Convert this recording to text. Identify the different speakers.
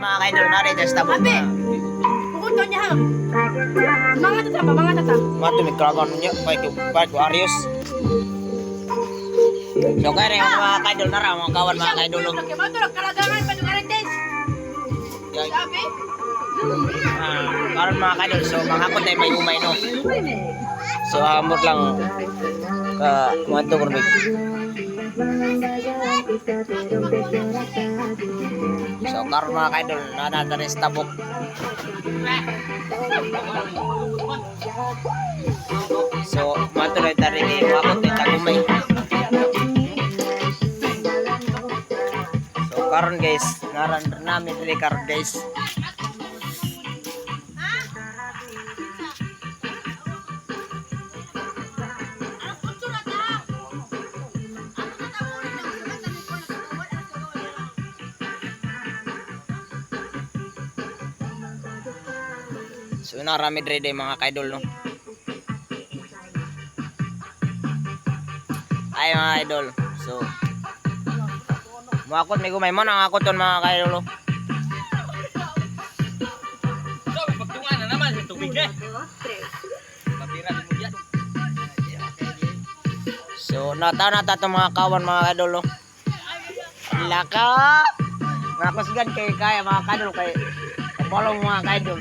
Speaker 1: Mga kaidol na rin sa tabog na.
Speaker 2: Bukod ko niya ha. Mga tata ba? Mga tata.
Speaker 1: Matumig kalagan niya. Baik Arius. So kaya rin mga kaidol na rin. Mga kawan mga kaidol.
Speaker 2: Matulog kalagangan pa yung arites. Sabi?
Speaker 1: Karon mga kaidol. So mga hakot ay may umay no. So hamot lang. Mga ito kurbig. So karon mga kaidol. Nanatari sa tabok. So, matuloy tayo rin yung akot ng tagumay. So, karon guys, naran namin rin karon guys. So, narami rin mga kaidol, no? Ay mga idol. So muakot may gumay mo nang akot ton mga kaidol.
Speaker 3: So, pagtungan na naman sa tubig eh. Papira mo diyan.
Speaker 1: So nata to mga kawan mga kaidol. Laka. Nakasgan kay kaya mga kaidol kay kapalong mga kaidol.